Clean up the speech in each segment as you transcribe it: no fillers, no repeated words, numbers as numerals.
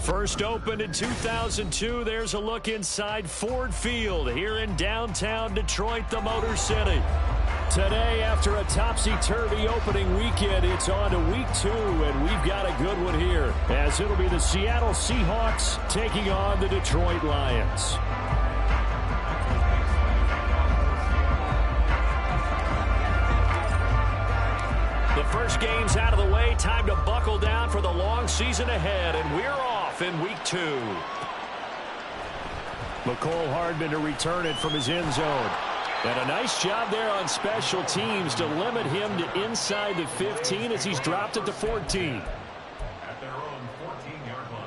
First opened in 2002, there's a look inside Ford Field here in downtown Detroit, the Motor City. Today, after a topsy-turvy opening weekend, it's on to week 2, and we've got a good one here, as it'll be the Seattle Seahawks taking on the Detroit Lions. The first game's out of the way. Time to buckle down for the long season ahead, and we're off in week 2. McCole Hardman to return it from his end zone. And a nice job there on special teams to limit him to inside the 15 as he's dropped it to 14. At their own 14-yard line.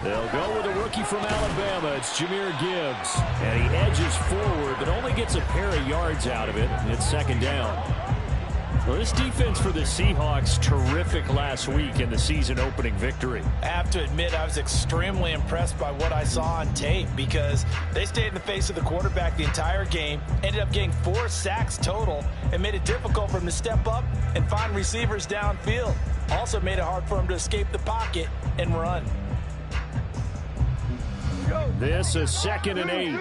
They'll go with a rookie from Alabama. It's Jahmyr Gibbs. And he edges forward, but only gets a pair of yards out of it. It's second down. Well, this defense for the Seahawks, terrific last week in the season-opening victory. I have to admit, I was extremely impressed by what I saw on tape because they stayed in the face of the quarterback the entire game, ended up getting 4 sacks total, and made it difficult for him to step up and find receivers downfield. Also made it hard for him to escape the pocket and run. This is 2nd and 8.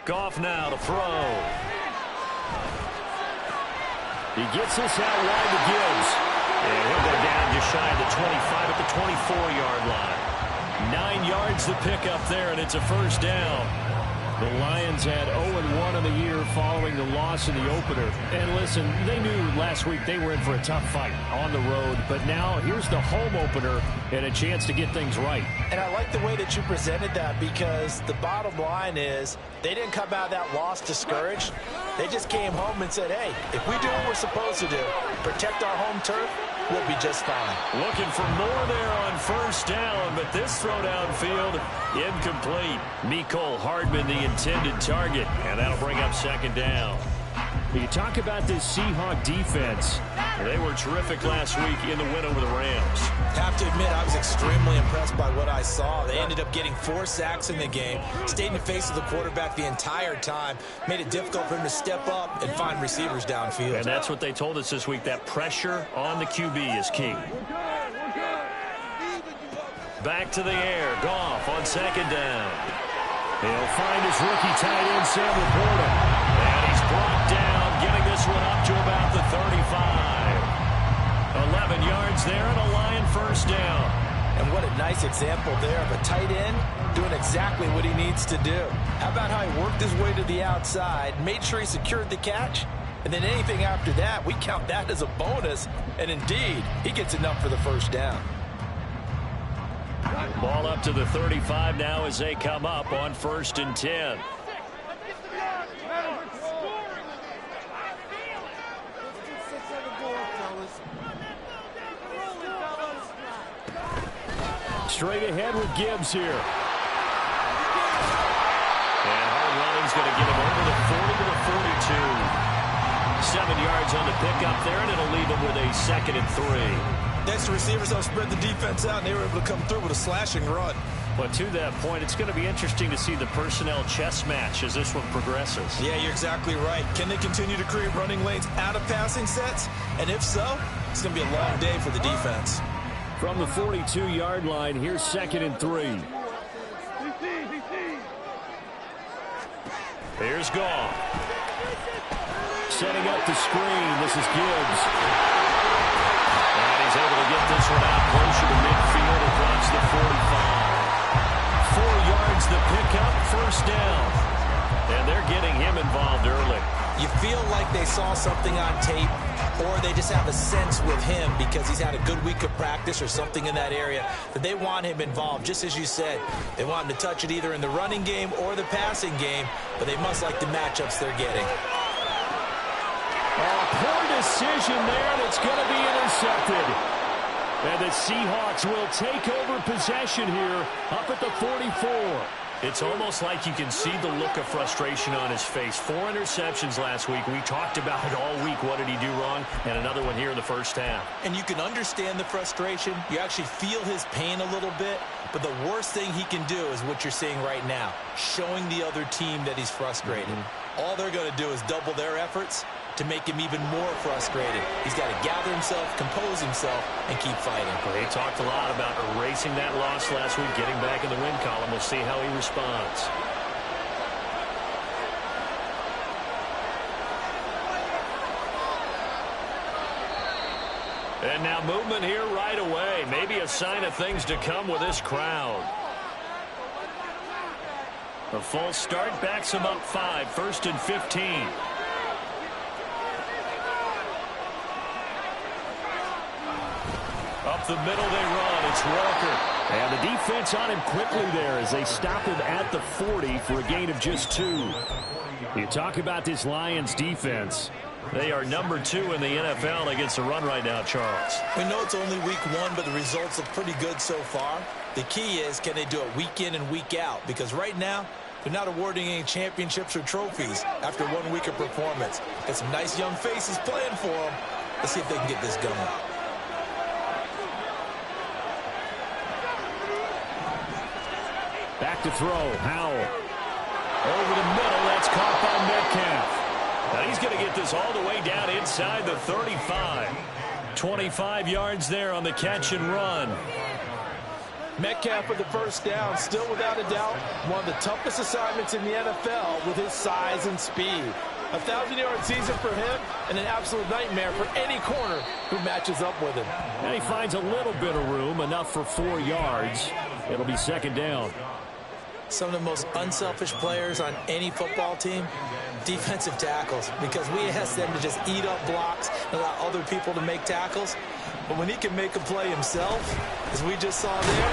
Goff now to throw. He gets this out wide to Gibbs. And he'll go down just shy of the 25 at the 24-yard line. 9 yards to pick up there, and it's a first down. The Lions had 0-1 in the year following the loss in the opener. And listen, they knew last week they were in for a tough fight on the road. But now here's the home opener and a chance to get things right. And I like the way that you presented that because the bottom line is they didn't come out of that loss discouraged. They just came home and said, hey, if we do what we're supposed to do, protect our home turf, we'll be just fine. Looking for more there on first down, but this throw downfield incomplete. McCole Hardman the intended target, and that'll bring up second down. You talk about this Seahawk defense. They were terrific last week in the win over the Rams. Have to admit, I was extremely impressed by what I saw. They ended up getting 4 sacks in the game, stayed in the face of the quarterback the entire time, made it difficult for him to step up and find receivers downfield. And that's what they told us this week, that pressure on the QB is key. Back to the air, Goff on second down. He'll find his rookie tight end, Sam Laporta. And he's brought down, getting this one up to about the 35. 11 yards there and a Lion first down. And what a nice example there of a tight end doing exactly what he needs to do. How about how he worked his way to the outside, made sure he secured the catch, and then anything after that, we count that as a bonus. And indeed, he gets enough for the first down. Ball up to the 35 now as they come up on 1st and 10. Straight ahead with Gibbs here. And hard running's going to get him over the 40 to the 42. 7 yards on the pickup there, and it'll leave him with a 2nd and 3. Next, the receivers don't spread the defense out, and they were able to come through with a slashing run. But to that point, it's going to be interesting to see the personnel chess match as this one progresses. Yeah, you're exactly right. Can they continue to create running lanes out of passing sets? And if so, it's going to be a long day for the defense. From the 42-yard line, here's 2nd and 3. Here's Goff. Setting up the screen. This is Gibbs. And he's able to get this one out closer to midfield across the 45. 4 yards the pickup, first down. And they're getting him involved early. You feel like they saw something on tape, or they just have a sense with him because he's had a good week of practice or something in that area that they want him involved. Just as you said, they want him to touch it either in the running game or the passing game, but they must like the matchups they're getting. Oh, poor decision there, and it's going to be intercepted. And the Seahawks will take over possession here up at the 44. It's almost like you can see the look of frustration on his face. 4 interceptions last week. We talked about it all week. What did he do wrong? And another one here in the first half. And you can understand the frustration. You actually feel his pain a little bit. But the worst thing he can do is what you're seeing right now, showing the other team that he's frustrated. All they're going to do is double their efforts to make him even more frustrated. He's got to gather himself, compose himself, and keep fighting. They talked a lot about erasing that loss last week, getting back in the win column. We'll see how he responds. And now movement here right away. Maybe a sign of things to come with this crowd. A false start backs him up 5, 1st and 15. Up the middle they run. It's Walker. And the defense on him quickly there as they stop him at the 40 for a gain of just 2. You talk about this Lions defense. They are number 2 in the NFL against the run right now, Charles. We know it's only week 1, but the results look pretty good so far. The key is, can they do it week in and week out? Because right now, they're not awarding any championships or trophies after 1 week of performance. Got some nice young faces playing for them. Let's see if they can get this going. Back to throw. Howell. Over the middle. That's caught by Metcalf. Now he's going to get this all the way down inside the 35. 25 yards there on the catch and run. Metcalf with the first down, still without a doubt one of the toughest assignments in the NFL with his size and speed. 1,000-yard season for him and an absolute nightmare for any corner who matches up with him. And he finds a little bit of room, enough for 4 yards. It'll be 2nd down. Some of the most unselfish players on any football team, defensive tackles, because we ask them to just eat up blocks and allow other people to make tackles. But when he can make a play himself, as we just saw there,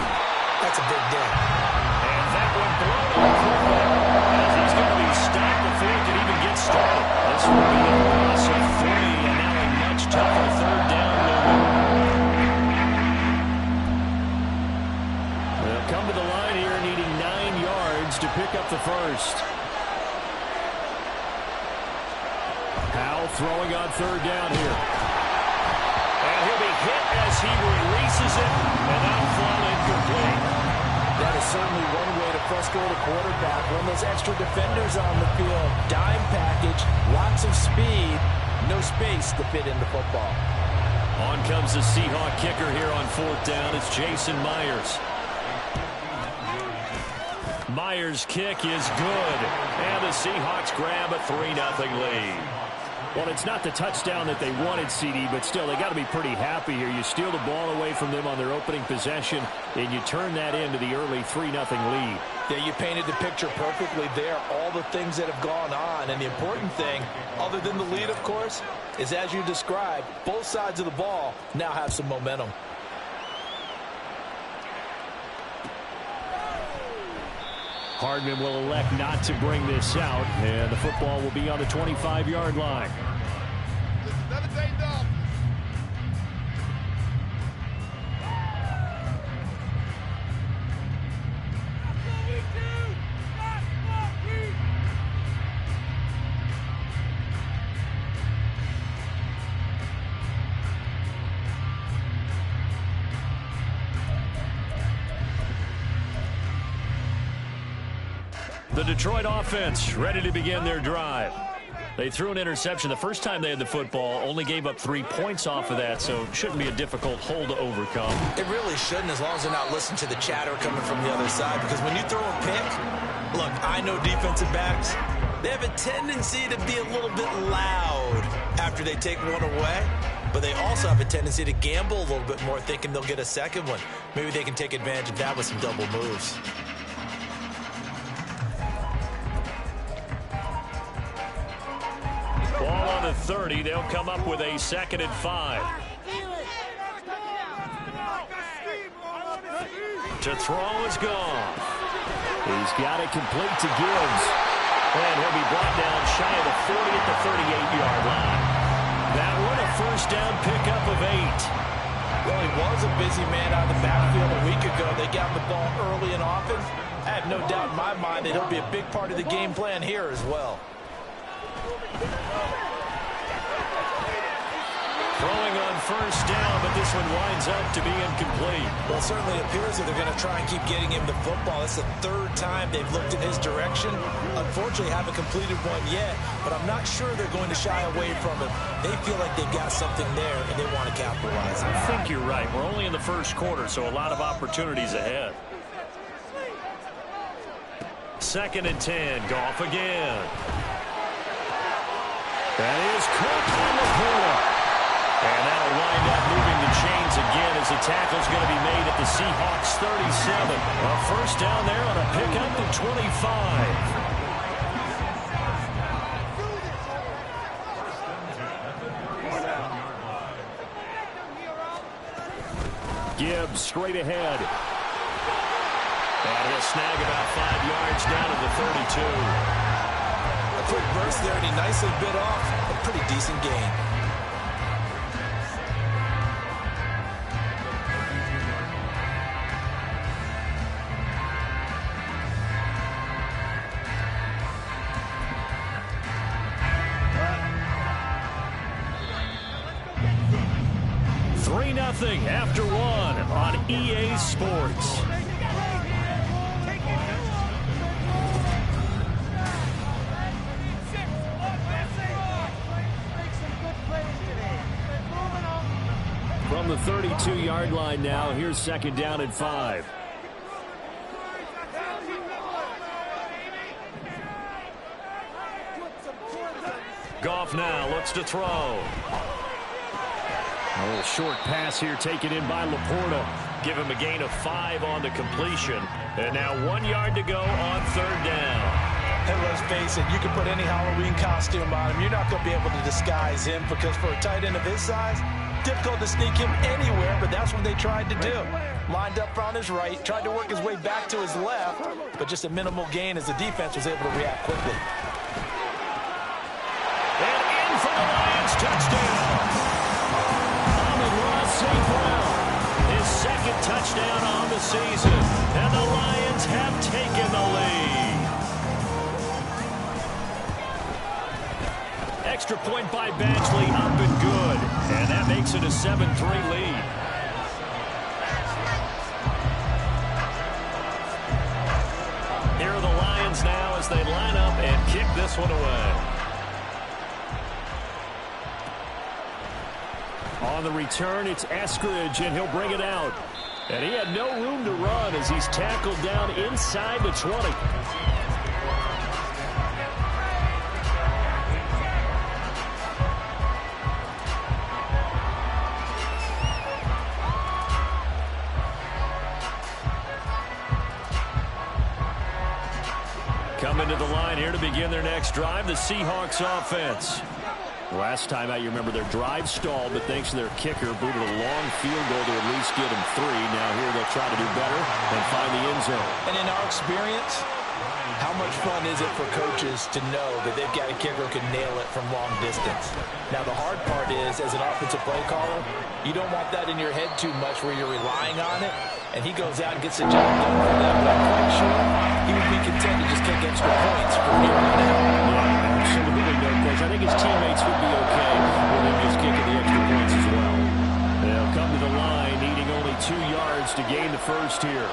that's a big day. And that one blown up quickly as he's going to be stopped before he can even get started. This will be a loss of 3, and now a much tougher 3rd down looming. They'll come to the line here needing 9 yards to pick up the first. Howell throwing on 3rd down here. And he'll be hit as he releases it, and that'll fall incomplete. That is certainly one way to frustrate a quarterback. When those extra defenders on the field, dime package, lots of speed, no space to fit into football. On comes the Seahawk kicker here on 4th down. It's Jason Myers. Myers' kick is good, and the Seahawks grab a 3-0 lead. Well, it's not the touchdown that they wanted, CD, but still, they got to be pretty happy here. You steal the ball away from them on their opening possession, and you turn that into the early 3-0 lead. Yeah, you painted the picture perfectly there, all the things that have gone on. And the important thing, other than the lead, of course, is as you described, both sides of the ball now have some momentum. Hardman will elect not to bring this out, and the football will be on the 25-yard line. The Detroit offense ready to begin their drive. They threw an interception the first time they had the football, only gave up 3 points off of that, so it shouldn't be a difficult hole to overcome. It really shouldn't, as long as they're not listening to the chatter coming from the other side, because when you throw a pick, look, I know defensive backs, they have a tendency to be a little bit loud after they take one away, but they also have a tendency to gamble a little bit more, thinking they'll get a second one. Maybe they can take advantage of that with some double moves. Ball on the 30. They'll come up with a 2nd and 5. To throw is gone. He's got it complete to Gibbs. And he'll be brought down shy of the 40 at the 38-yard line. That one a first down pickup of 8. Well, he was a busy man out of the backfield a week ago. They got the ball early and often. I have no doubt in my mind that he'll be a big part of the game plan here as well. Throwing on first down, but this one winds up to be incomplete. Well, it certainly appears that they're going to try and keep getting him the football. It's the third time they've looked in his direction. Unfortunately, haven't completed one yet, but I'm not sure they're going to shy away from him. They feel like they've got something there, and they want to capitalize on it. I think you're right. We're only in the first quarter, so a lot of opportunities ahead. 2nd and 10. Goff again. That is caught by Laporta. And that'll wind up moving the chains again as the tackle's going to be made at the Seahawks 37. A first down there on a pickup of 25. Gibbs straight ahead. And he'll snag about 5 yards down to the 32. A quick burst there, and he nicely bit off a pretty decent gain. After one on EA Sports. From the 32-yard line now, here's 2nd down and 5. Goff now looks to throw. A little short pass here taken in by Laporta. Give him a gain of 5 on the completion. And now 1 yard to go on 3rd down. And let's face it, you can put any Halloween costume on him. You're not going to be able to disguise him because for a tight end of his size, difficult to sneak him anywhere, but that's what they tried to do. Lined up on his right, tried to work his way back to his left, but just a minimal gain as the defense was able to react quickly. And in for the Lions, touchdown. St. Brown, his 2nd touchdown on the season, and the Lions have taken the lead. Extra point by Badgley, up and good, and that makes it a 7-3 lead. Here are the Lions now as they line up and kick this one away. On the return, it's Eskridge, and he'll bring it out. And he had no room to run as he's tackled down inside the 20. Coming to the line here to begin their next drive, the Seahawks offense. Last time out, you remember their drive stalled, but thanks to their kicker, booted a long field goal to at least get him 3. Now here they'll try to do better and find the end zone. And in our experience, how much fun is it for coaches to know that they've got a kicker who can nail it from long distance? Now, the hard part is, as an offensive play caller, you don't want that in your head too much where you're relying on it, and he goes out and gets the job done for them. But I'm quite sure he would be content to just kick extra points from here on out. Yeah, absolutely no question. I think his teammates would be okay with him just kicking the extra points as well. They'll come to the line, needing only 2 yards to gain the first here.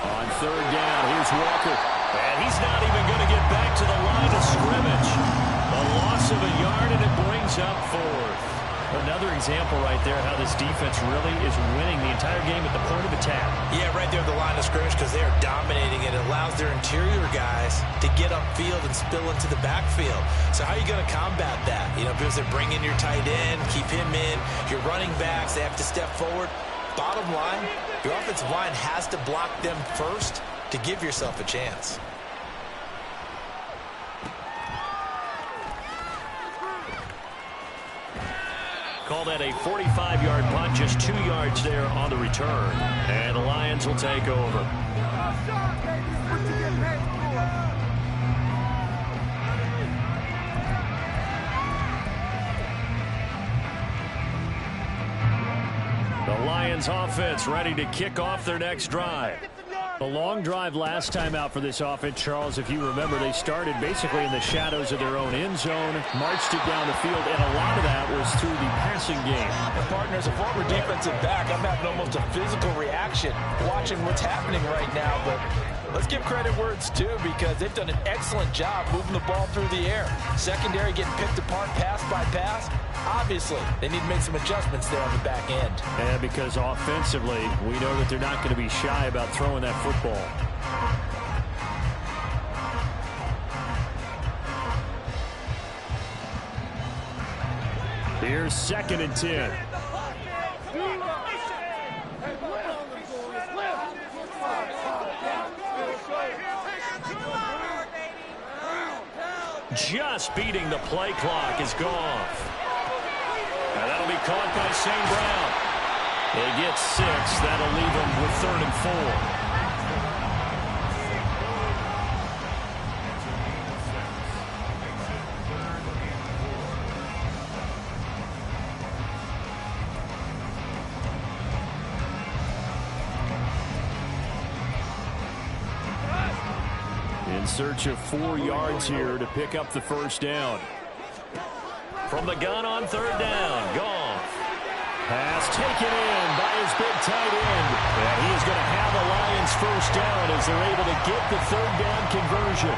On 3rd down, here's Walker. And he's not even going to get back to the line of scrimmage. A loss of a yard, and it brings up 4th. Another example right there how this defense really is winning the entire game at the point of attack. Yeah, right there at the line of scrimmage because they are dominating it. It allows their interior guys to get upfield and spill into the backfield. So how are you going to combat that? You know, because they bring in your tight end, keep him in. Your running backs, they have to step forward. Bottom line, your offensive line has to block them first to give yourself a chance. Call that a 45-yard punt, just 2 yards there on the return. And the Lions will take over. The Lions offense ready to kick off their next drive. A long drive last time out for this offense, Charles. If you remember, they started basically in the shadows of their own end zone, marched it down the field, and a lot of that was through the passing game. And partner, as a former defensive back, I'm having almost a physical reaction watching what's happening right now. But let's give credit where it's due, because they've done an excellent job moving the ball through the air. Secondary getting picked apart pass by pass. Obviously, they need to make some adjustments there on the back end. And because offensively, we know that they're not going to be shy about throwing that football. Here's 2nd and 10. Just beating the play clock is Goff. And that'll be caught by St. Brown. They get 6. That'll leave them with 3rd and 4. In search of 4 yards here to pick up the first down. From the gun on 3rd down, Goff. Pass taken in by his big tight end. And he is going to have the Lions first down as they're able to get the 3rd down conversion.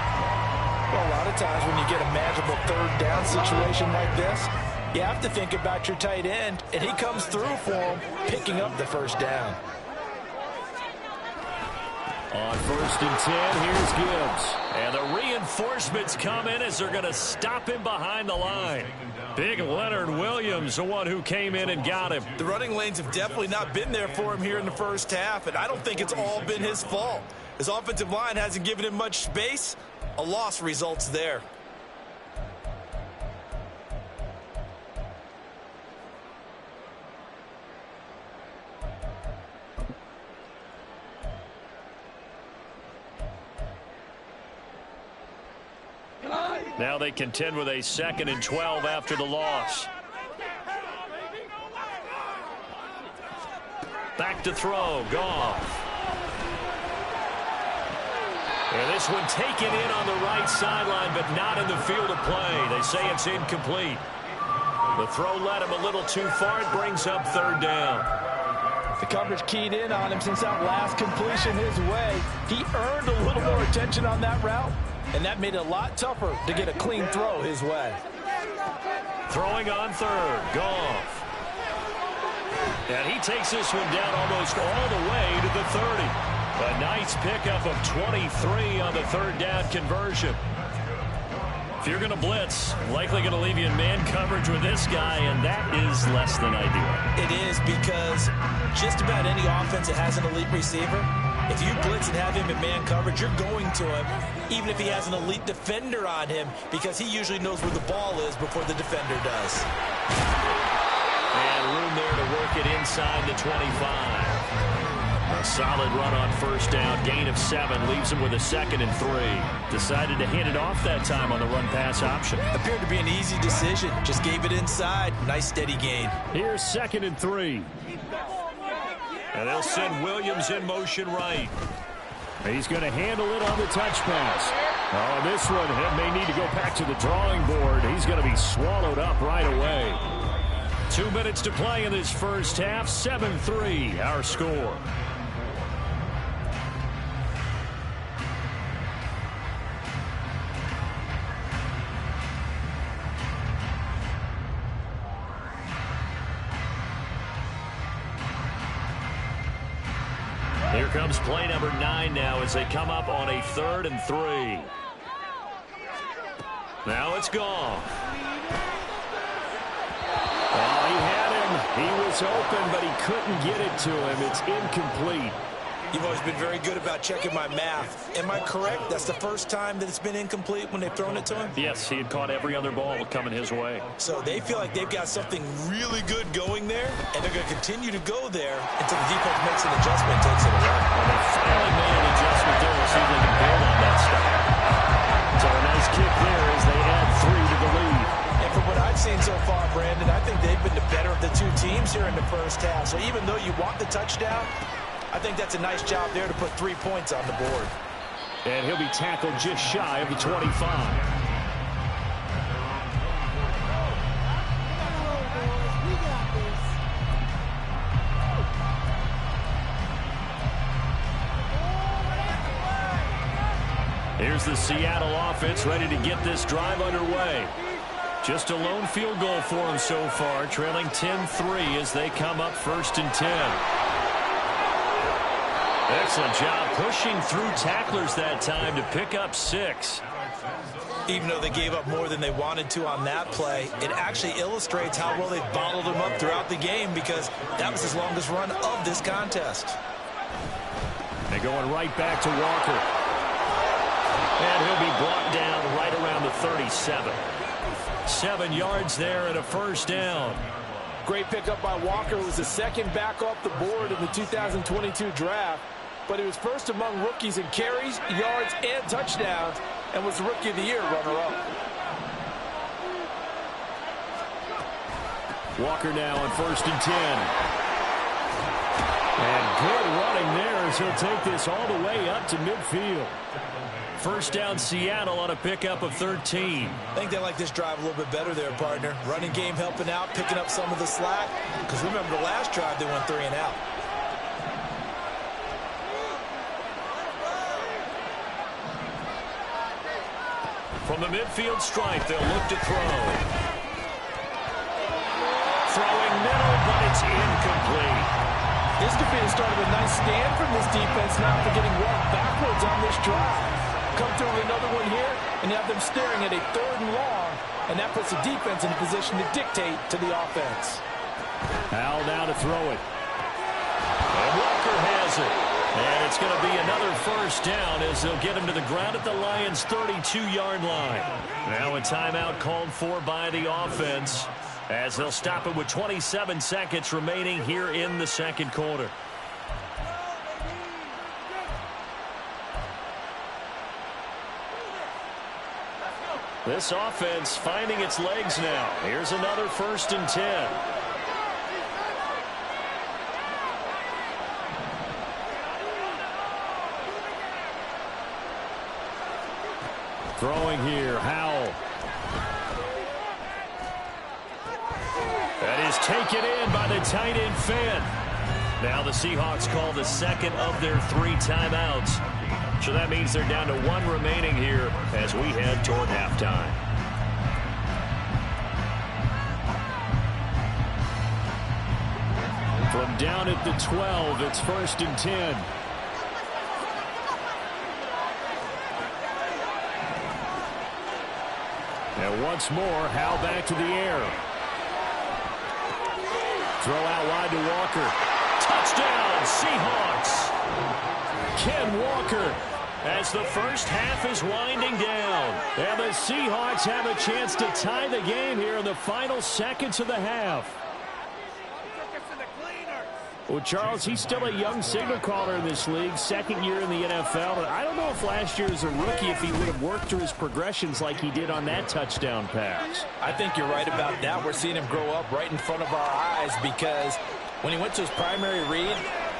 Well, a lot of times when you get a magical 3rd down situation like this, you have to think about your tight end, and he comes through for him, picking up the first down. On 1st and 10, here's Gibbs. And the reinforcements come in as they're going to stop him behind the line. Big Leonard Williams, the one who came in and got him. The running lanes have definitely not been there for him here in the first half, and I don't think it's all been his fault. His offensive line hasn't given him much space. A loss results there. Now they contend with a 2nd and 12 after the loss. Back to throw, Goff. And this one taken in on the right sideline, but not in the field of play. They say it's incomplete. The throw led him a little too far. It brings up 3rd down. The coverage keyed in on him since that last completion his way. He earned a little more attention on that route, and that made it a lot tougher to get a clean throw his way. Throwing on 3rd, Goff. And he takes this one down almost all the way to the 30. A nice pickup of 23 on the 3rd down conversion. If you're going to blitz, likely going to leave you in man coverage with this guy, and that is less than ideal. It is, because just about any offense that has an elite receiver, if you blitz and have him in man coverage, you're going to him, even if he has an elite defender on him, because he usually knows where the ball is before the defender does. And room there to work it inside the 25. A solid run on 1st down, gain of 7, leaves him with a 2nd and 3. Decided to hand it off that time on the run-pass option. Appeared to be an easy decision. Just gave it inside. Nice steady gain. Here's 2nd and 3. And they'll send Williams in motion right. He's going to handle it on the touch pass. Oh, this one may need to go back to the drawing board. He's going to be swallowed up right away. 2 minutes to play in this first half. 7-3, our score. Here comes play number 9 now as they come up on a 3rd and 3. Now it's Goff. Oh, he had him. He was open, but he couldn't get it to him. It's incomplete. You've always been very good about checking my math. Am I correct? That's the first time that it's been incomplete when they've thrown it to him? Yes, he had caught every other ball coming his way. So they feel like they've got something really good going there, and they're going to continue to go there until the defense makes an adjustment and takes it away. Well, they finally made an adjustment there. We'll see if they can build on that stuff. So a nice kick there as they add 3 to the lead. And from what I've seen so far, Brandon, I think they've been the better of the two teams here in the first half. So even though you want the touchdown, I think that's a nice job there to put 3 points on the board. And he'll be tackled just shy of the 25. Here's the Seattle offense ready to get this drive underway. Just a lone field goal for them so far, trailing 10-3 as they come up 1st and 10. Excellent job pushing through tacklers that time to pick up 6. Even though they gave up more than they wanted to on that play, it actually illustrates how well they've bottled them up throughout the game, because that was his longest run of this contest. They're going right back to Walker. And he'll be brought down right around the 37. 7 yards there and a 1st down. Great pickup by Walker. It was the second back off the board in the 2022 draft. But he was first among rookies in carries, yards, and touchdowns, and was the Rookie of the Year runner-up. Walker now on 1st and 10. And good running there as he'll take this all the way up to midfield. 1st down Seattle on a pickup of 13. I think they like this drive a little bit better there, partner. Running game helping out, picking up some of the slack. Because remember the last drive they went 3 and out. From the midfield stripe, they'll look to throw. Throwing middle, but it's incomplete. This could be the start of a nice stand from this defense now for getting walked backwards on this drive. Come through with another one here, and you have them staring at a 3rd and long, and that puts the defense in a position to dictate to the offense. Howell now to throw it. And Walker has it. And it's going to be another 1st down as they'll get him to the ground at the Lions' 32-yard line. Now a timeout called for by the offense as they'll stop it with 27 seconds remaining here in the 2nd quarter. This offense finding its legs now. Here's another 1st and 10. Throwing here, Howell. That is taken in by the tight end Finn. Now the Seahawks call the 2nd of their 3 timeouts. So that means they're down to 1 remaining here as we head toward halftime. From down at the 12, it's 1st and 10. And once more, Howell back to the air. Throw out wide to Walker. Touchdown, Seahawks! Ken Walker, as the first half is winding down. And the Seahawks have a chance to tie the game here in the final seconds of the half. Well, Charles, he's still a young signal caller in this league, 2nd year in the NFL. But I don't know if last year as a rookie, if he would have worked through his progressions like he did on that touchdown pass. I think you're right about that. We're seeing him grow up right in front of our eyes, because when he went to his primary read,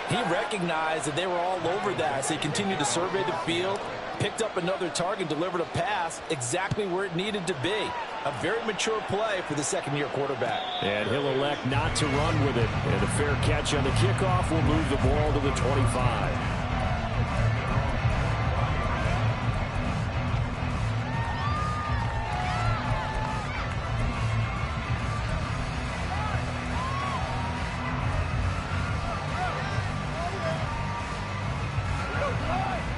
he recognized that they were all over that. So he continued to survey the field, picked up another target, delivered a pass exactly where it needed to be. A very mature play for the 2nd-year quarterback. And he'll elect not to run with it. And a fair catch on the kickoff will move the ball to the 25.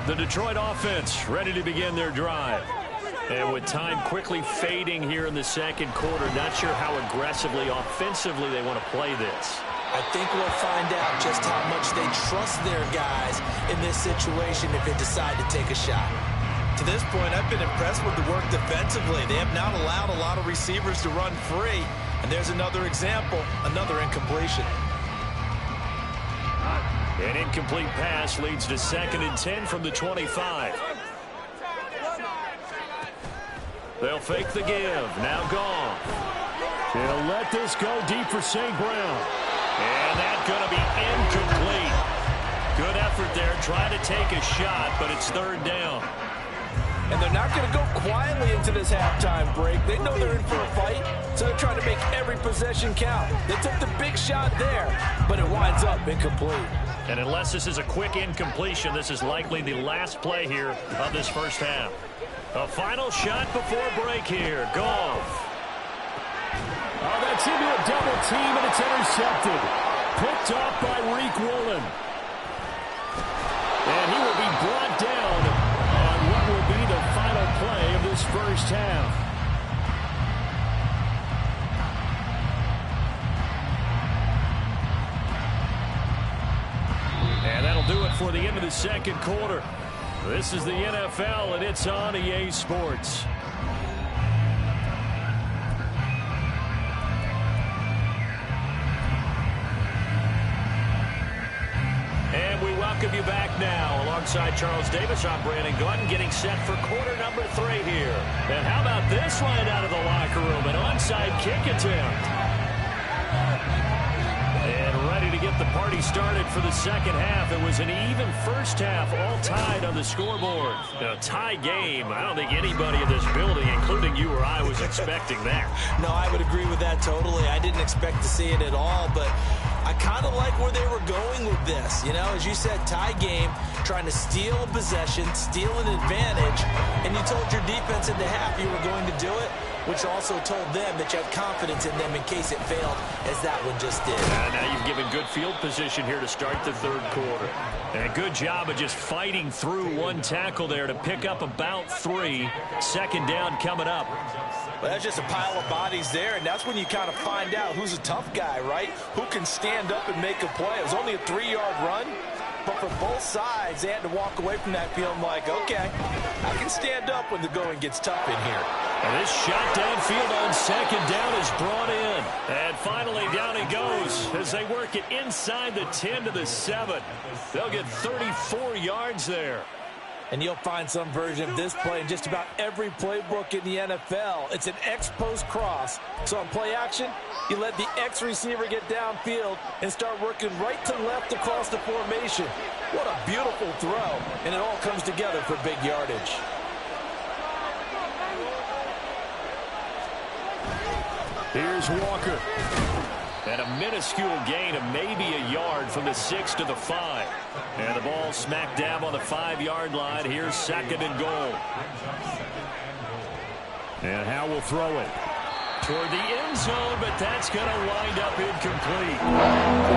The Detroit offense ready to begin their drive. And with time quickly fading here in the 2nd quarter, not sure how aggressively, offensively they want to play this. I think we'll find out just how much they trust their guys in this situation if they decide to take a shot. To this point, I've been impressed with the work defensively. They have not allowed a lot of receivers to run free. And there's another example, another incompletion. An incomplete pass leads to 2nd and 10 from the 25. They'll fake the give. Now gone. He'll let this go deep for St. Brown. And that's going to be incomplete. Good effort there, trying to take a shot, but it's third down. And they're not going to go quietly into this halftime break. They know they're in for a fight, so they're trying to make every possession count. They took the big shot there, but it winds up incomplete. And unless this is a quick incompletion, this is likely the last play here of this first half. A final shot before break here. Goff. Oh, that's into a double team, and it's intercepted. Picked off by Reek Woolen. And he will be brought down on what will be the final play of this first half. And that'll do it for the end of the second quarter. This is the NFL, and it's on EA Sports. And we welcome you back now. Alongside Charles Davis, I'm Brandon Gordon, getting set for quarter number 3 here. And how about this right out of the locker room? An onside kick attempt. And ready to get the party started for the second half. It was an even first half, all tied on the scoreboard. A tie game. I don't think anybody in this building, including you or I, was expecting that. No, I would agree with that totally. I didn't expect to see it at all, but I kind of like where they were going with this. You know, as you said, tie game, trying to steal a possession, steal an advantage, and you told your defense in the half you were going to do it, which also told them that you had confidence in them in case it failed, as that one just did. Now you've given good field position here to start the third quarter. And a good job of just fighting through one tackle there to pick up about 3. Second down coming up. Well, that's just a pile of bodies there, and that's when you kind of find out who's a tough guy, right? Who can stand up and make a play. It was only a 3-yard run, but for both sides, they had to walk away from that feeling like, okay, I can stand up when the going gets tough in here. And this shot downfield on second down is brought in. And finally down he goes as they work it inside the 10 to the 7. They'll get 34 yards there. And you'll find some version of this play in just about every playbook in the NFL. It's an X-post cross. So on play action, you let the X receiver get downfield and start working right to left across the formation. What a beautiful throw. And it all comes together for big yardage. Here's Walker. And a minuscule gain of maybe a yard from the 6 to the 5. And the ball smack dab on the 5-yard line. Here's second and goal. And Howe will throw it toward the end zone, but that's going to wind up incomplete. We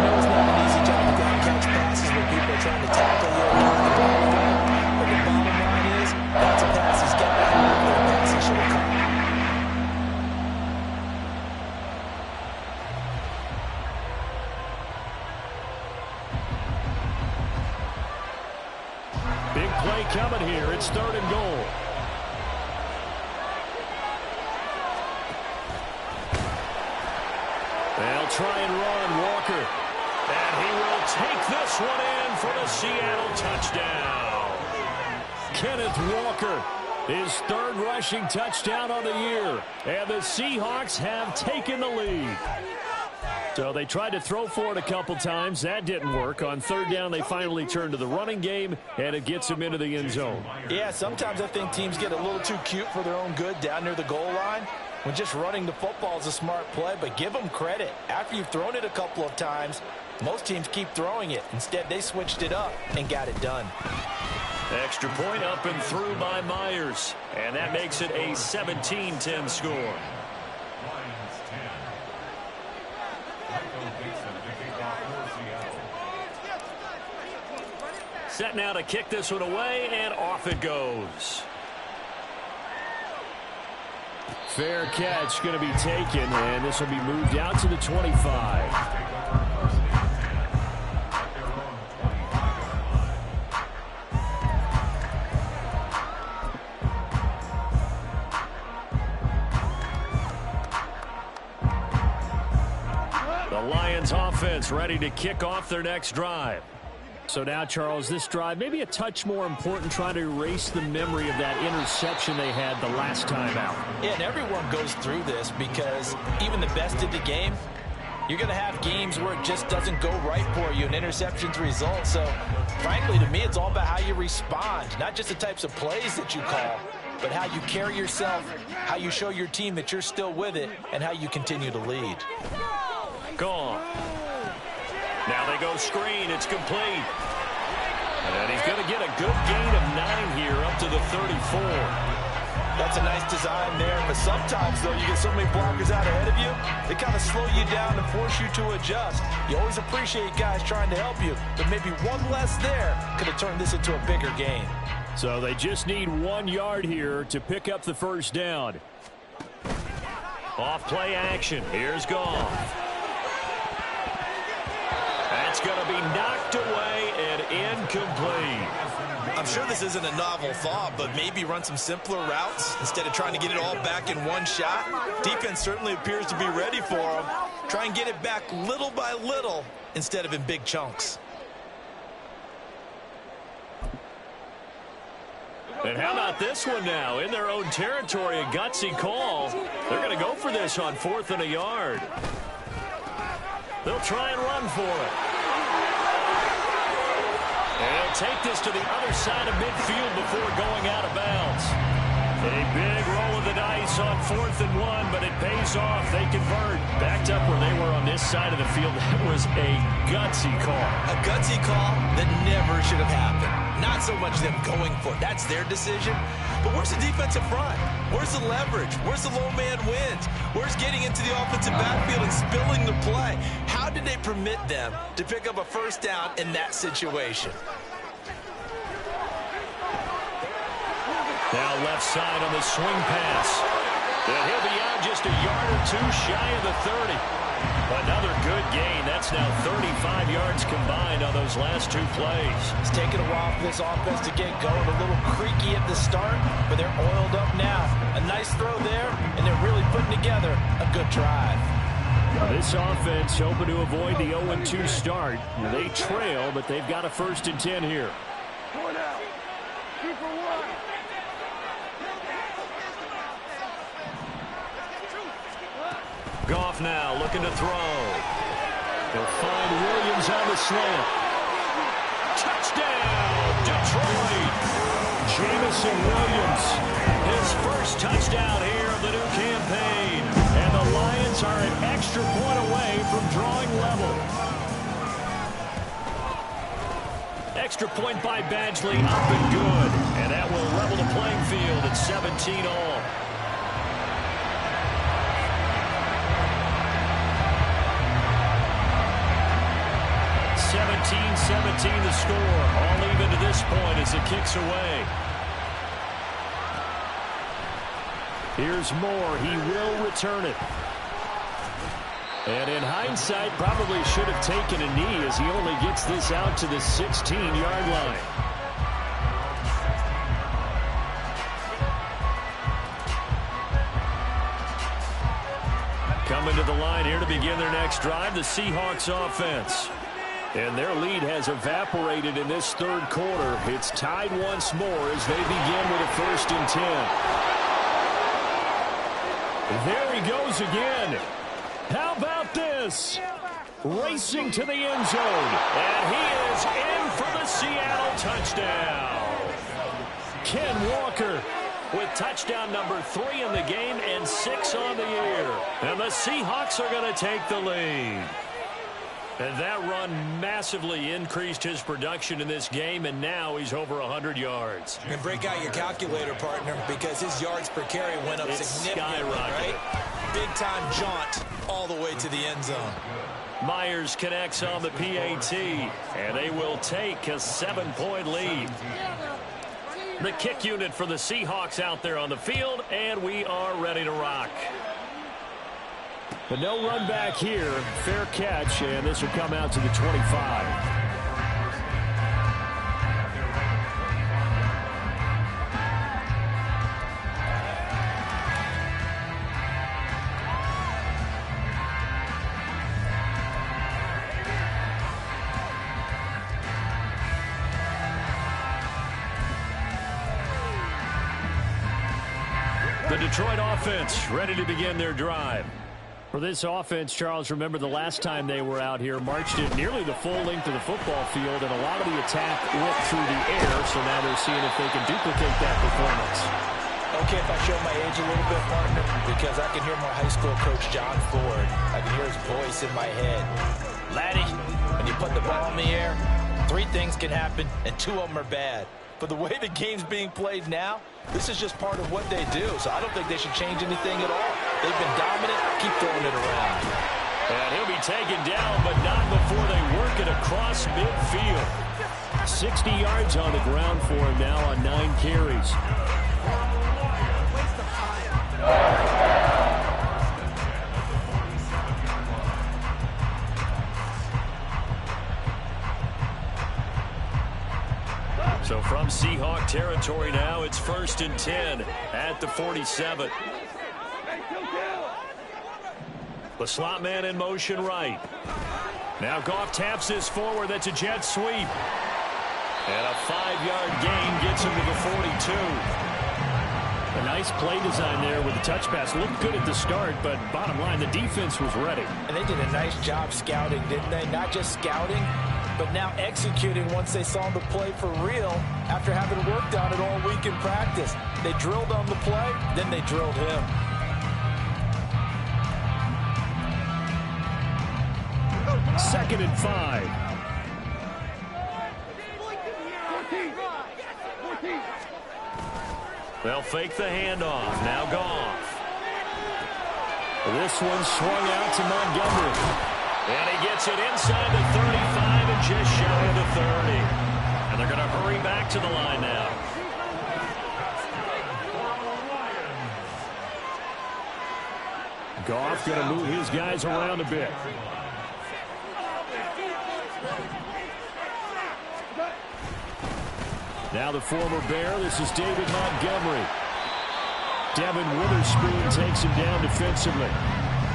know it's not an easy job to catch passes when people are trying to tackle you and get the ball away. But the bottom line is, that's a pass he's got to have where a pass he should have caught. Big play coming here. It's third and goal. They'll try and run Walker. And he will take this one in for the Seattle touchdown. Kenneth Walker, his third rushing touchdown on the year. And the Seahawks have taken the lead. So they tried to throw for it a couple times. That didn't work. On third down, they finally turned to the running game, and it gets them into the end zone. Yeah, sometimes I think teams get a little too cute for their own good down near the goal line. When just running the football is a smart play, but give them credit. After you've thrown it a couple of times, most teams keep throwing it. Instead, they switched it up and got it done. Extra point up and through by Myers. And that makes it a 17-10 score. Set now to kick this one away, and off it goes. Fair catch going to be taken, and this will be moved out to the 25. The Lions offense ready to kick off their next drive. So now, Charles, this drive, maybe a touch more important, trying to erase the memory of that interception they had the last time out. Yeah, and everyone goes through this because even the best of the game, you're going to have games where it just doesn't go right for you, and interceptions result. So, frankly, to me, it's all about how you respond, not just the types of plays that you call, but how you carry yourself, how you show your team that you're still with it, and how you continue to lead. Gone. Now they go screen. It's complete. And he's going to get a good gain of 9 here up to the 34. That's a nice design there, but sometimes, though, you get so many blockers out ahead of you, they kind of slow you down and force you to adjust. You always appreciate guys trying to help you, but maybe one less there could have turned this into a bigger gain. So they just need 1 yard here to pick up the first down. Off play action. Here's Goff. That's going to be knocked away and incomplete. I'm sure this isn't a novel thought, but maybe run some simpler routes instead of trying to get it all back in one shot. Defense certainly appears to be ready for them. Try and get it back little by little instead of in big chunks. And how about this one now? In their own territory, a gutsy call. They're going to go for this on 4th and a yard. They'll try and run for it. And he'll take this to the other side of midfield before going out of bounds. A big roll of the dice on 4th and 1, but it pays off. They convert. Backed up where they were on this side of the field. That was a gutsy call. A gutsy call that never should have happened. Not so much them going for it. That's their decision. But where's the defensive front? Where's the leverage? Where's the low man wins? Where's getting into the offensive backfield and spilling the play? How did they permit them to pick up a first down in that situation? Now left side on the swing pass. And he'll be out just a yard or 2 shy of the 30. Another good gain. That's now 35 yards combined on those last 2 plays. It's taken a while for this offense to get going. A little creaky at the start, but they're oiled up now. A nice throw there, and they're really putting together a good drive. This offense hoping to avoid the 0-2 start. They trail, but they've got a 1st and 10 here. Goff now looking to throw. He'll find Williams on the slant. Touchdown, Detroit! Jamison Williams, his first touchdown here of the new campaign. And the Lions are an extra point away from drawing level. Extra point by Badgley, up and good. And that will level the playing field at 17 all. 17-17 the score. All even to this point as it kicks away. Here's Moore. He will return it. And in hindsight, probably should have taken a knee as he only gets this out to the 16-yard line. Coming to the line here to begin their next drive, the Seahawks offense. And their lead has evaporated in this 3rd quarter. It's tied once more as they begin with a 1st and 10. There he goes again. How about this? Racing to the end zone. And he is in for the Seattle touchdown. Ken Walker with touchdown number 3 in the game and 6 on the year. And the Seahawks are going to take the lead. And that run massively increased his production in this game, and now he's over 100 yards. And break out your calculator, partner, because his yards per carry went up significantly, right? Big-time jaunt all the way to the end zone. Myers connects on the PAT, and they will take a 7-point lead. The kick unit for the Seahawks out there on the field, and we are ready to rock. But no run back here. Fair catch, and this will come out to the 25. Detroit offense ready to begin their drive. For this offense, Charles, remember the last time they were out here, marched it nearly the full length of the football field, and a lot of the attack went through the air, so now they're seeing if they can duplicate that performance. Okay, if I show my age a little bit, partner, because I can hear my high school coach, John Ford. I can hear his voice in my head. Laddie, when you put the ball in the air, 3 things can happen, and 2 of them are bad. But the way the game's being played now, this is just part of what they do, so I don't think they should change anything at all. They've been dominant. Keep throwing it around. And he'll be taken down, but not before they work it across midfield. 60 yards on the ground for him now on 9 carries. So from Seahawk territory now, it's 1st and 10 at the 47. The slot man in motion right. Now Goff taps this forward. That's a jet sweep. And a 5-yard gain gets him to the 42. A nice play design there with the touch pass. Looked good at the start, but bottom line, the defense was ready. And they did a nice job scouting, didn't they? Not just scouting, but now executing once they saw the play for real after having worked on it all week in practice. They drilled on the play, then they drilled him. Second and 5. They'll fake the handoff. Now Goff. This one swung out to Montgomery. And he gets it inside the 35 and just shy of the 30. And they're going to hurry back to the line now. Goff going to move his guys around a bit. Now the former Bear, this is David Montgomery. Devin Witherspoon takes him down defensively.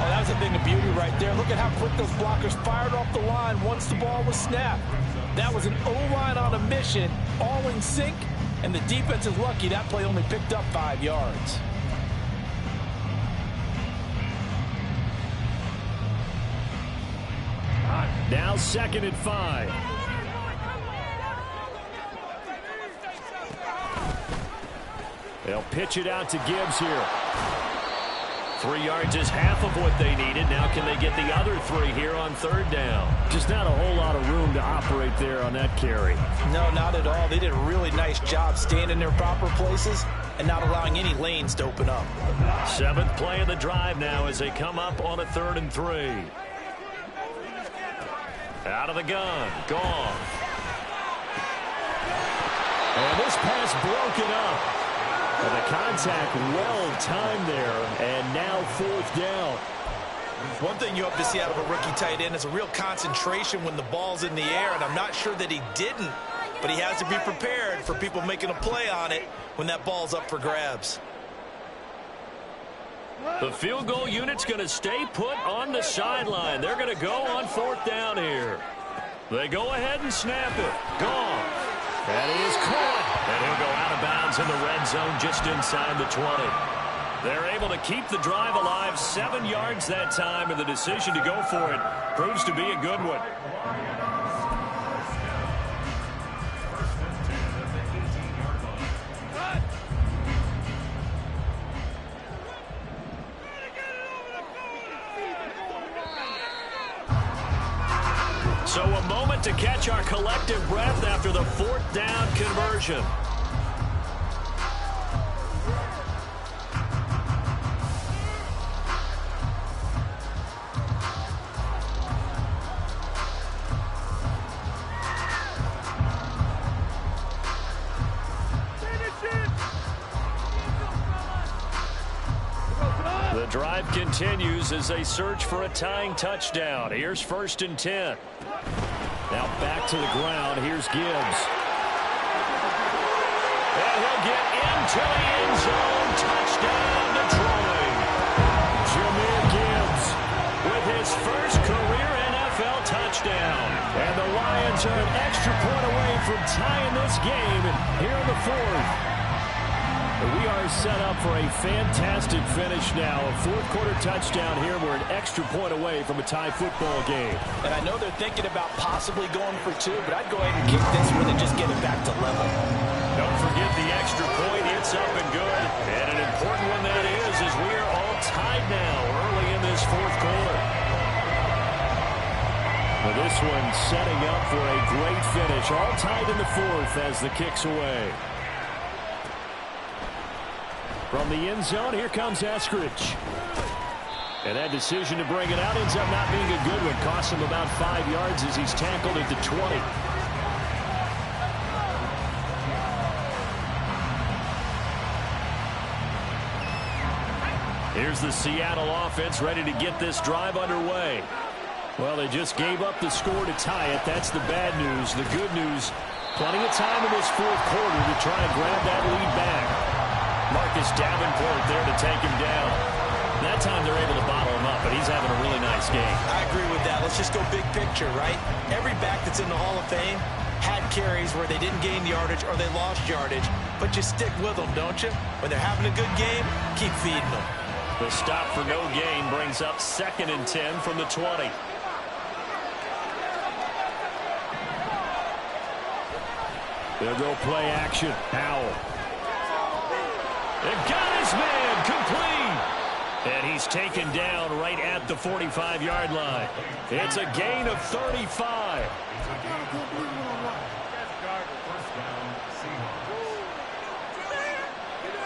Oh, that was a thing of beauty right there. Look at how quick those blockers fired off the line once the ball was snapped. That was an O-line on a mission, all in sync, and the defense is lucky that play only picked up 5 yards. Now 2nd and 5. They'll pitch it out to Gibbs here. 3 yards is half of what they needed. Now can they get the other 3 here on 3rd down? Just not a whole lot of room to operate there on that carry. No, not at all. They did a really nice job staying in their proper places and not allowing any lanes to open up. 7th play of the drive now as they come up on a 3rd and 3. Out of the gun. Goff. And this pass broken up. And the contact well timed there, and now 4th down. One thing you hope to see out of a rookie tight end is a real concentration when the ball's in the air, and I'm not sure that he didn't, but he has to be prepared for people making a play on it when that ball's up for grabs. The field goal unit's going to stay put on the sideline. They're going to go on 4th down here. They go ahead and snap it. Gone. That is caught. And he'll go out of bounds in the red zone just inside the 20. They're able to keep the drive alive, 7 yards that time, and the decision to go for it proves to be a good one. So a moment to catch our collective breath after the 4th down conversion. The drive continues as they search for a tying touchdown. Here's 1st and 10. Now back to the ground. Here's Gibbs. And he'll get into the end zone. Touchdown, Detroit. Jahmyr Gibbs with his first career NFL touchdown. And the Lions are an extra point away from tying this game here in the 4th. We are set up for a fantastic finish now. A fourth-quarter touchdown here. We're an extra point away from a tie football game. And I know they're thinking about possibly going for two, but I'd go ahead and kick this one and just get it back to level. Don't forget the extra point. It's up and good. And an important one that is, as we are all tied now early in this fourth quarter. Well, this one setting up for a great finish. All tied in the fourth as the kick's away. From the end zone, here comes Eskridge. And that decision to bring it out ends up not being a good one. Costs him about 5 yards as he's tackled at the 20. Here's the Seattle offense ready to get this drive underway. Well, they just gave up the score to tie it. That's the bad news. The good news, plenty of time in this fourth quarter to try and grab that lead back. Marcus Davenport there to take him down. That time they're able to bottle him up, but he's having a really nice game. I agree with that. Let's just go big picture, right? Every back that's in the Hall of Fame had carries where they didn't gain yardage or they lost yardage, but you stick with them, don't you? When they're having a good game, keep feeding them. The stop for no gain brings up 2nd and 10 from the 20. They'll go play action. Howell. They got his man complete. And he's taken down right at the 45-yard line. It's a gain of 35.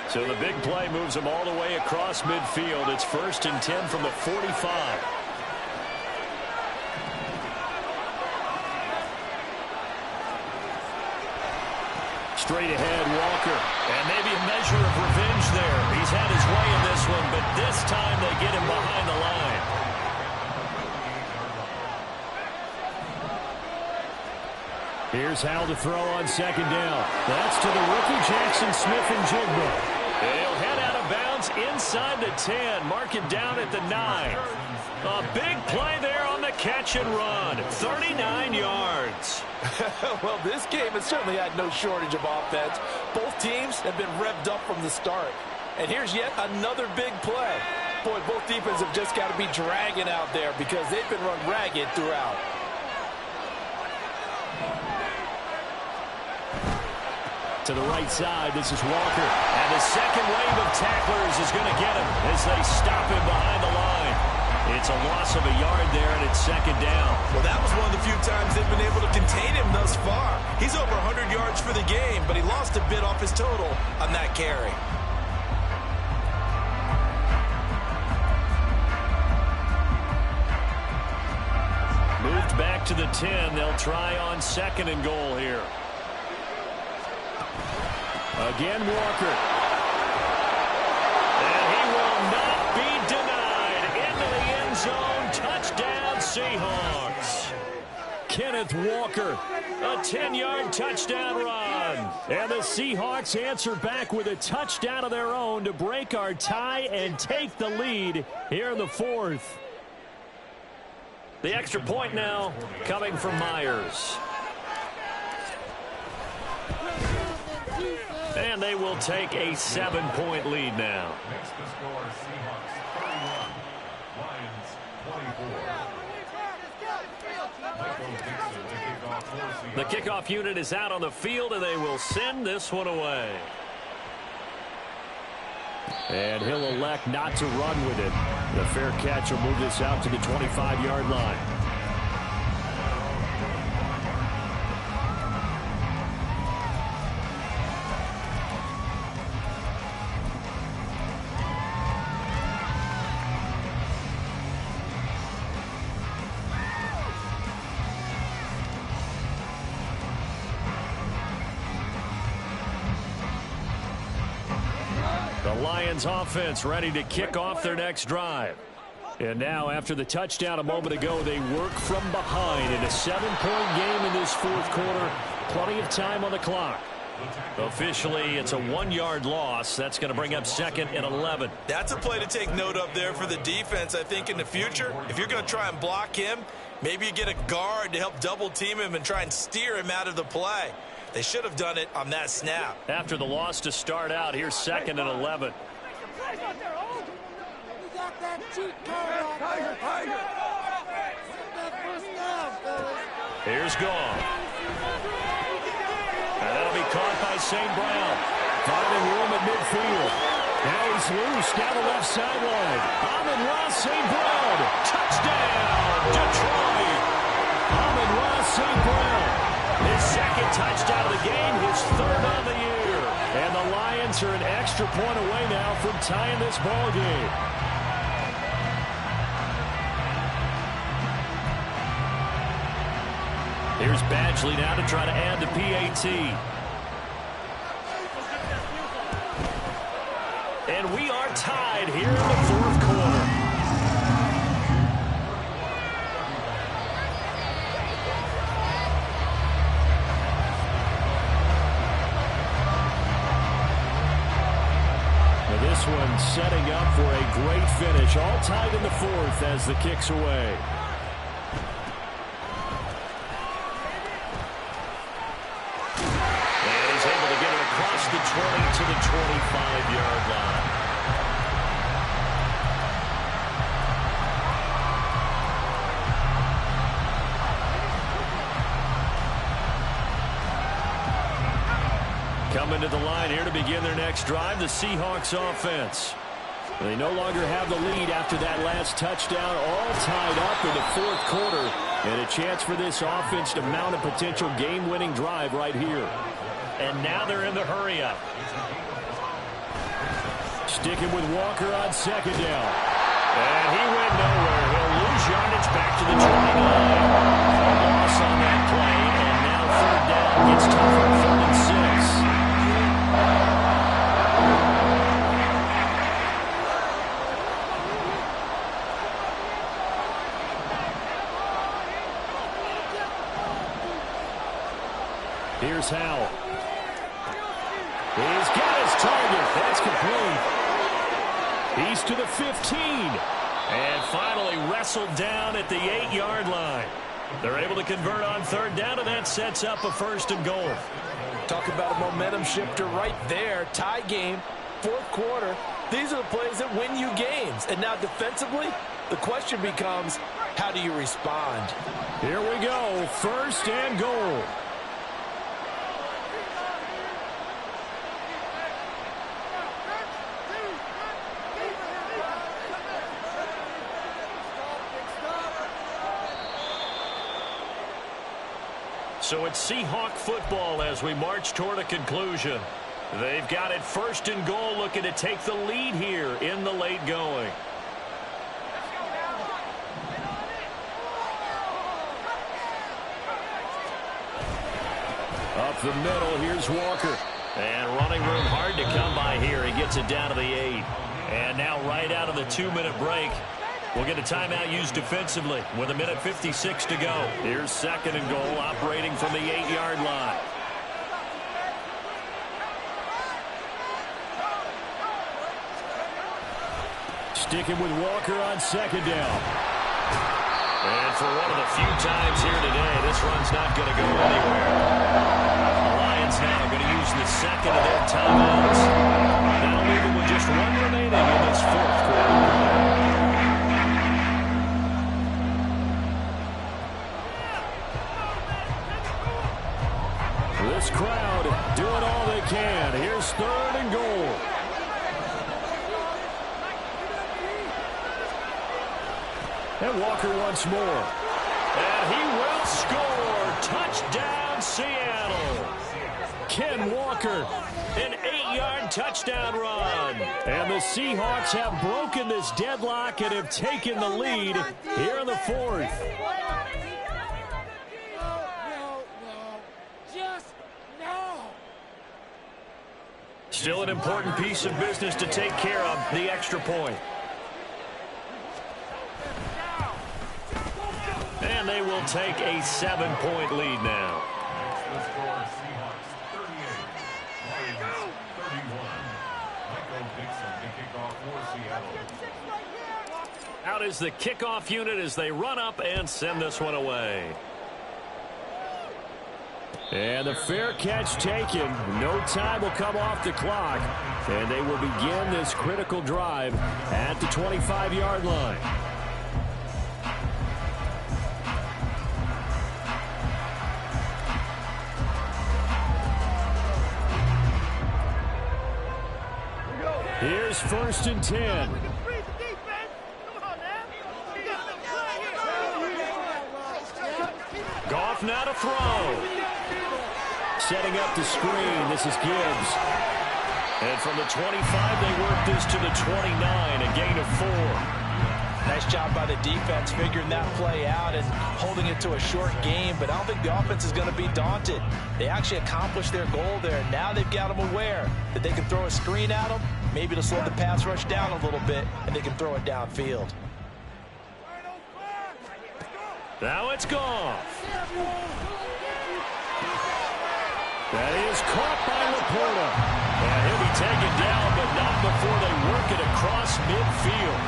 So the big play moves him all the way across midfield. It's 1st and 10 from the 45. Straight ahead, Walker. And maybe a measure of revenge there. He's had his way in this one, but this time they get him behind the line. Here's Howell to throw on 2nd down. That's to the rookie Jackson Smith-Njigba. He'll head out of bounds inside the 10. Mark it down at the 9. A big play there on the catch and run. 39 yards. Well, this game has certainly had no shortage of offense. Both teams have been revved up from the start. And here's yet another big play. Boy, both defenses have just got to be dragging out there because they've been run ragged throughout. To the right side, this is Walker. And the second wave of tacklers is going to get him as they stop him behind the line. It's a loss of a yard there, and it's 2nd down. Well, that was one of the few times they've been able to contain him thus far. He's over 100 yards for the game, but he lost a bit off his total on that carry. Moved back to the 10. They'll try on 2nd and goal here. Again, Walker. And he will not be denied. Into the end zone. Touchdown, Seahawks. Kenneth Walker, a 10-yard touchdown run. And the Seahawks answer back with a touchdown of their own to break our tie and take the lead here in the fourth. The extra point now coming from Myers. And they will take a 7-point lead now. Makes the score Seahawks 31, Lions 24. The kickoff unit is out on the field, and they will send this one away. And he'll elect not to run with it. The fair catch will move this out to the 25-yard line. Lions offense ready to kick off their next drive. And now, after the touchdown a moment ago, they work from behind in a 7-point game in this fourth quarter. Plenty of time on the clock. Officially, it's a 1-yard loss. That's going to bring up 2nd and 11. That's a play to take note of there for the defense, I think, in the future. If you're going to try and block him, maybe you get a guard to help double-team him and try and steer him out of the play. They should have done it on that snap. After the loss to start out, here's 2nd and 11. Here's Gone. And that'll be caught by St. Brown. Finding room at midfield. Now he's loose down the left sideline. Amon-Ra St. Brown. Touchdown, Detroit. Amon-Ra St. Brown. His 2nd touchdown of the game, his 3rd on the year. And the Lions are an extra point away now from tying this ball game. Here's Badgley now to try to add the PAT. And we are tied here in the 4th quarter. Now this one setting up for a great finish. All tied in the 4th as the kick's away. The 20 to the 25-yard line. Coming to the line here to begin their next drive, the Seahawks offense. They no longer have the lead after that last touchdown, all tied up in the 4th quarter, and a chance for this offense to mount a potential game-winning drive right here. And now they're in the hurry-up. Sticking with Walker on 2nd down. And he went nowhere. He'll lose yardage back to the 29. A loss on that play, and now 3rd down gets tougher. 3rd and 6. Here's Howell. He's got his target. That's complete. He's to the 15. And finally wrestled down at the 8-yard line. They're able to convert on 3rd down, and that sets up a 1st and goal. Talk about a momentum shifter right there. Tie game, 4th quarter. These are the plays that win you games. And now defensively, the question becomes, how do you respond? Here we go. 1st and goal. So it's Seahawk football as we march toward a conclusion. They've got it 1st and goal, looking to take the lead here in the late going. Up the middle, here's Walker. And running room hard to come by here. He gets it down to the 8. And now right out of the 2-minute break, we'll get a timeout used defensively with 1:56 to go. Here's 2nd and goal, operating from the 8-yard line. Sticking with Walker on 2nd down. And for one of the few times here today, this run's not going to go anywhere. The Lions now going to use the 2nd of their timeouts. That'll leave them with just 1 remaining in this 4th quarter. This crowd doing all they can. Here's 3rd and goal. And Walker once more. And he will score. Touchdown, Seattle. Ken Walker, an 8-yard touchdown run. And the Seahawks have broken this deadlock and have taken the lead here in the 4th. Still an important piece of business to take care of, the extra point. And they will take a 7-point lead now. The score, Seahawks 38, Lions 31. Michael Dixon to kick off for Seattle. Out is the kickoff unit as they run up and send this one away. And the fair catch taken. No time will come off the clock. And they will begin this critical drive at the 25-yard line. Here's 1st and 10. Goff now to throw. Setting up the screen. This is Gibbs. And from the 25, they work this to the 29, a gain of 4. Nice job by the defense figuring that play out and holding it to a short game, but I don't think the offense is going to be daunted. They actually accomplished their goal there. Now they've got them aware that they can throw a screen at them, maybe to slow the pass rush down a little bit, and they can throw it downfield. Now it's Goff. That is caught by Laporta. And he'll be taken down, but not before they work it across midfield.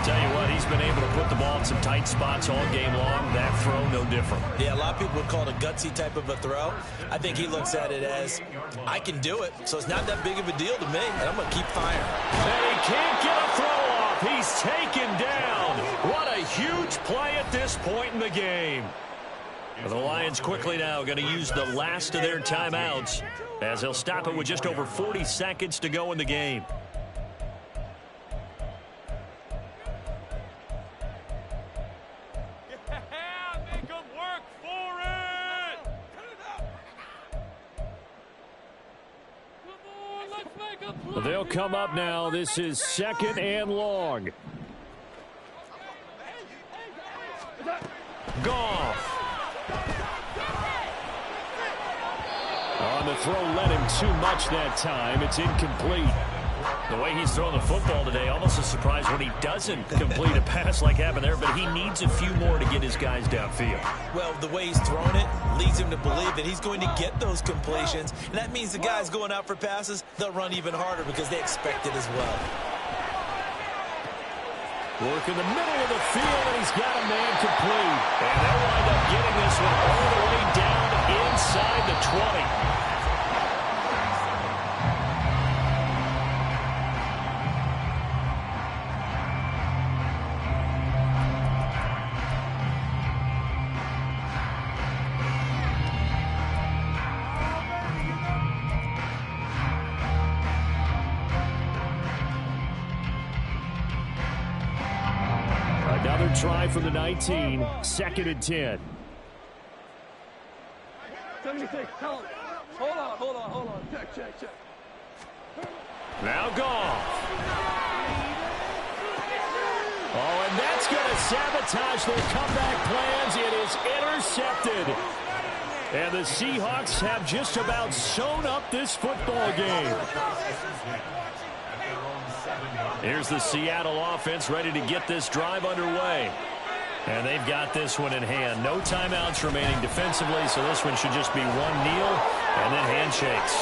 Tell you what, he's been able to put the ball in some tight spots all game long. That throw, no different. Yeah, a lot of people would call it a gutsy type of a throw. I think he looks at it as, I can do it, so it's not that big of a deal to me, and I'm going to keep firing. And he can't get a throw off. He's taken down. What a huge play at this point in the game. The Lions quickly now going to use the last of their timeouts as they'll stop it with just over 40 seconds to go in the game. Make them work for it! Come on, let's make a play. They'll come up now. This is 2nd and long. Goff. On the throw, led him too much that time. It's incomplete. The way he's throwing the football today, almost a surprise when he doesn't complete a pass like happened there, but he needs a few more to get his guys downfield. Well, the way he's thrown it leads him to believe that he's going to get those completions, and that means the guys going out for passes, they'll run even harder because they expect it as well. Work in the middle of the field, and he's got a man complete. And they'll wind up getting this one all the way down inside the 20. Another try from the 19, 2nd and 10. 76, tell him. Hold on. Check. Now Goff. Oh, and that's going to sabotage their comeback plans. It is intercepted. And the Seahawks have just about sewn up this football game. Here's the Seattle offense ready to get this drive underway. And they've got this one in hand. No timeouts remaining defensively, so this one should just be one kneel and then handshakes.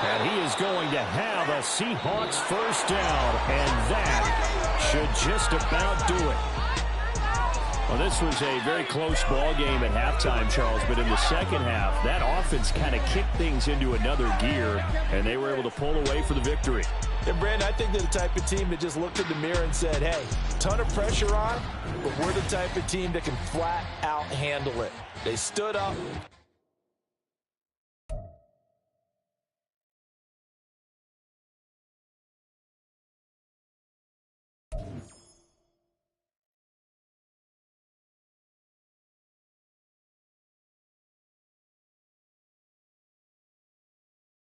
And he is going to have a Seahawks first down, and that should just about do it. Well, this was a very close ball game at halftime, Charles, but in the second half, that offense kind of kicked things into another gear, and they were able to pull away for the victory. And, Brandon, I think they're the type of team that just looked in the mirror and said, hey, ton of pressure on, but we're the type of team that can flat out handle it. They stood up,